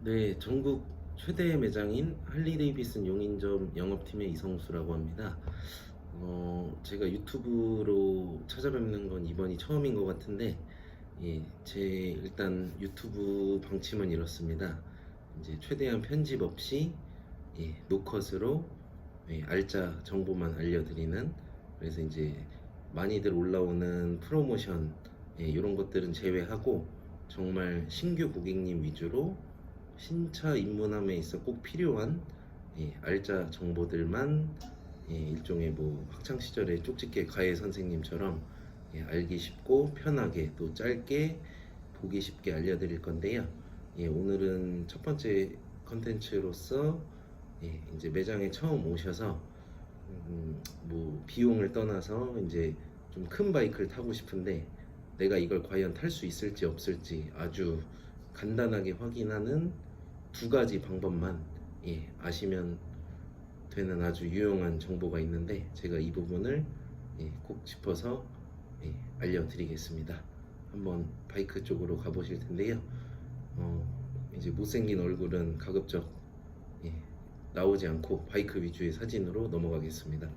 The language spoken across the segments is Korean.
네, 전국 최대 매장인 할리데이비슨 용인점 영업팀의 이성수라고 합니다. 제가 유튜브로 찾아뵙는 건 이번이 처음인 것 같은데, 예, 제 일단 유튜브 방침은 이렇습니다. 이제 최대한 편집 없이, 예, 노컷으로, 예, 알짜 정보만 알려드리는, 그래서 이제 많이들 올라오는 프로모션, 예, 이런 것들은 제외하고 정말 신규 고객님 위주로 신차 입문함에 있어 꼭 필요한, 예, 알짜 정보들만, 예, 일종의 뭐 학창 시절에 쪽집게 가해 선생님처럼, 예, 알기 쉽고 편하게 또 짧게 보기 쉽게 알려드릴 건데요. 예, 오늘은 첫 번째 컨텐츠로서, 예, 이제 매장에 처음 오셔서 뭐 비용을 떠나서 이제 좀 큰 바이크를 타고 싶은데 내가 이걸 과연 탈 수 있을지 없을지 아주 간단하게 확인하는 두 가지 방법만, 예, 아시면 되는 아주 유용한 정보가 있는데 제가 이 부분을, 예, 꼭 짚어서, 예, 알려드리겠습니다. 한번 바이크 쪽으로 가보실 텐데요. 이제 못생긴 얼굴은 가급적, 예, 나오지 않고 바이크 위주의 사진으로 넘어가겠습니다.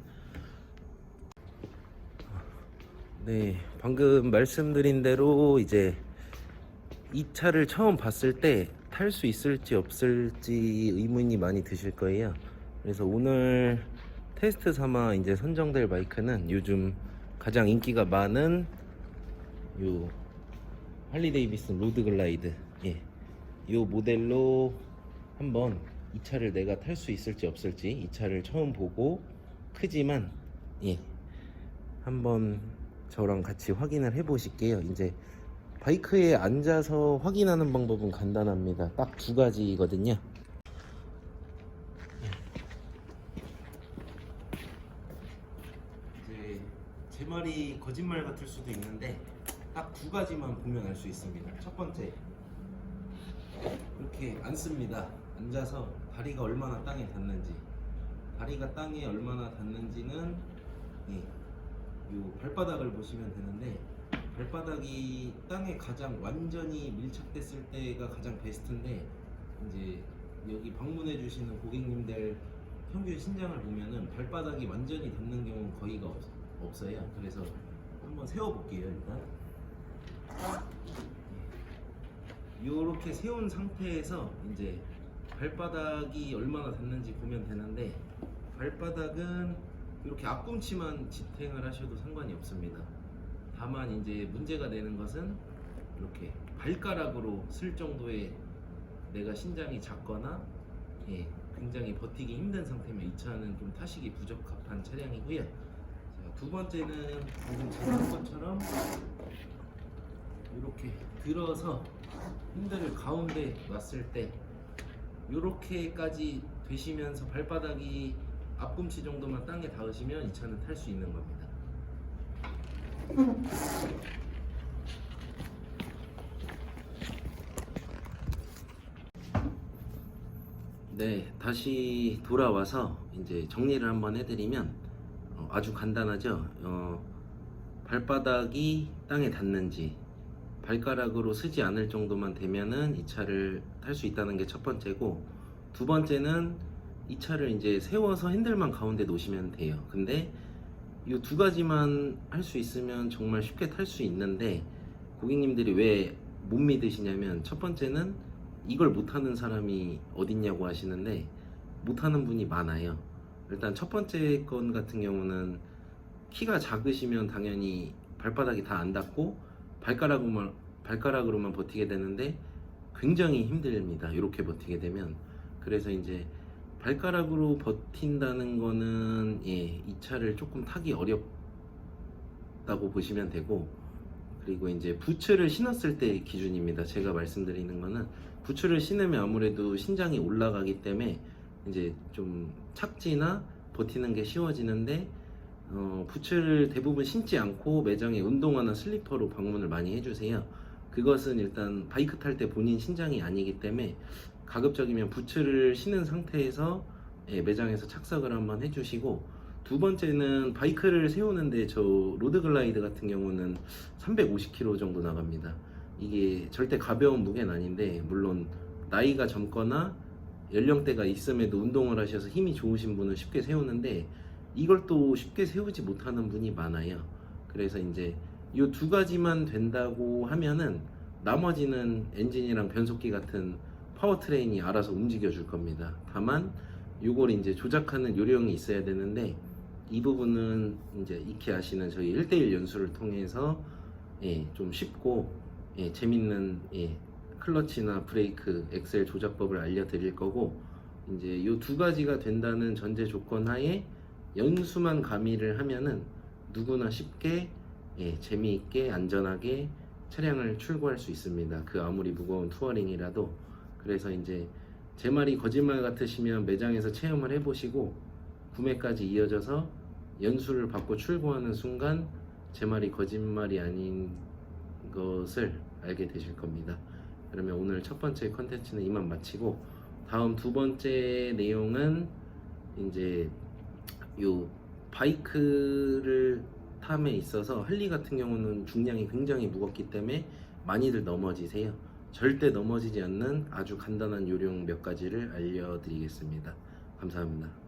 네, 방금 말씀드린 대로 이제 이 차를 처음 봤을 때 탈 수 있을지 없을지 의문이 많이 드실 거예요. 그래서 오늘 테스트 삼아 이제 선정될 바이크는 요즘 가장 인기가 많은 요 할리 데이비슨 로드 글라이드, 예, 요 모델로 한번 이 차를 내가 탈 수 있을지 없을지, 이 차를 처음 보고 크지만, 예, 한번 저랑 같이 확인을 해 보실게요. 이제 바이크에 앉아서 확인하는 방법은 간단합니다. 딱 두 가지거든요. 이제 제 말이 거짓말 같을 수도 있는데 딱 두 가지만 보면 알 수 있습니다. 첫 번째, 이렇게 앉습니다. 앉아서 다리가 얼마나 땅에 닿는지, 다리가 땅에 얼마나 닿는지는, 예, 요 발바닥을 보시면 되는데 발바닥이 땅에 가장 완전히 밀착됐을 때가 가장 베스트인데 이제 여기 방문해 주시는 고객님들 평균 신장을 보면은 발바닥이 완전히 닿는 경우는 거의가 없어요. 그래서 한번 세워 볼게요. 일단 이렇게 세운 상태에서 이제 발바닥이 얼마나 닿는지 보면 되는데 발바닥은 이렇게 앞꿈치만 지탱을 하셔도 상관이 없습니다. 다만 이제 문제가 되는 것은 이렇게 발가락으로 쓸 정도의 내가 신장이 작거나, 예, 굉장히 버티기 힘든 상태면 이 차는 좀 타시기 부적합한 차량이고요. 자, 두 번째는 방금 제가 한 것처럼 이렇게 들어서 핸들을 가운데 놨을 때 이렇게까지 되시면서 발바닥이 앞꿈치 정도만 땅에 닿으시면 이 차는 탈 수 있는 겁니다. 네, 다시 돌아와서 이제 정리를 한번 해드리면, 아주 간단하죠. 발바닥이 땅에 닿는지 발가락으로 쓰지 않을 정도만 되면은 이 차를 탈 수 있다는 게 첫 번째고, 두 번째는 이 차를 이제 세워서 핸들만 가운데 놓으시면 돼요. 근데 이 두 가지만 할 수 있으면 정말 쉽게 탈 수 있는데 고객님들이 왜 못 믿으시냐면, 첫 번째는 이걸 못하는 사람이 어딨냐고 하시는데 못하는 분이 많아요. 일단 첫 번째 건 같은 경우는 키가 작으시면 당연히 발바닥이 다 안 닿고 발가락으로만 버티게 되는데 굉장히 힘듭니다. 이렇게 버티게 되면. 그래서 이제 발가락으로 버틴다는 거는, 예, 이 차를 조금 타기 어렵다고 보시면 되고, 그리고 이제 부츠를 신었을 때 기준입니다. 제가 말씀드리는 거는 부츠를 신으면 아무래도 신장이 올라가기 때문에 이제 좀 착지나 버티는 게 쉬워지는데, 부츠를 대부분 신지 않고 매장에 운동화나 슬리퍼로 방문을 많이 해주세요. 그것은 일단 바이크 탈 때 본인 신장이 아니기 때문에 가급적이면 부츠를 신은 상태에서, 예, 매장에서 착석을 한번 해주시고, 두 번째는 바이크를 세우는데 저 로드 글라이드 같은 경우는 350kg 정도 나갑니다. 이게 절대 가벼운 무게는 아닌데 물론 나이가 젊거나 연령대가 있음에도 운동을 하셔서 힘이 좋으신 분은 쉽게 세우는데 이걸 또 쉽게 세우지 못하는 분이 많아요. 그래서 이제 이 두 가지만 된다고 하면은 나머지는 엔진이랑 변속기 같은 파워트레인이 알아서 움직여 줄 겁니다. 다만 이걸 이제 조작하는 요령이 있어야 되는데 이 부분은 이제 익히 아시는 저희 1대1 연수를 통해서 좀 쉽고 재밌는 클러치나 브레이크, 엑셀 조작법을 알려드릴 거고 이제 이 두 가지가 된다는 전제 조건 하에 연수만 가미를 하면은 누구나 쉽게 재미있게 안전하게 차량을 출고할 수 있습니다. 그 아무리 무거운 투어링이라도. 그래서 이제 제 말이 거짓말 같으시면 매장에서 체험을 해보시고 구매까지 이어져서 연수를 받고 출고하는 순간 제 말이 거짓말이 아닌 것을 알게 되실 겁니다. 그러면 오늘 첫 번째 컨텐츠는 이만 마치고 다음 두 번째 내용은 이제 요 바이크를 탐에 있어서 할리 같은 경우는 중량이 굉장히 무겁기 때문에 많이들 넘어지세요. 절대 넘어지지 않는 아주 간단한 요령 몇 가지를 알려드리겠습니다. 감사합니다.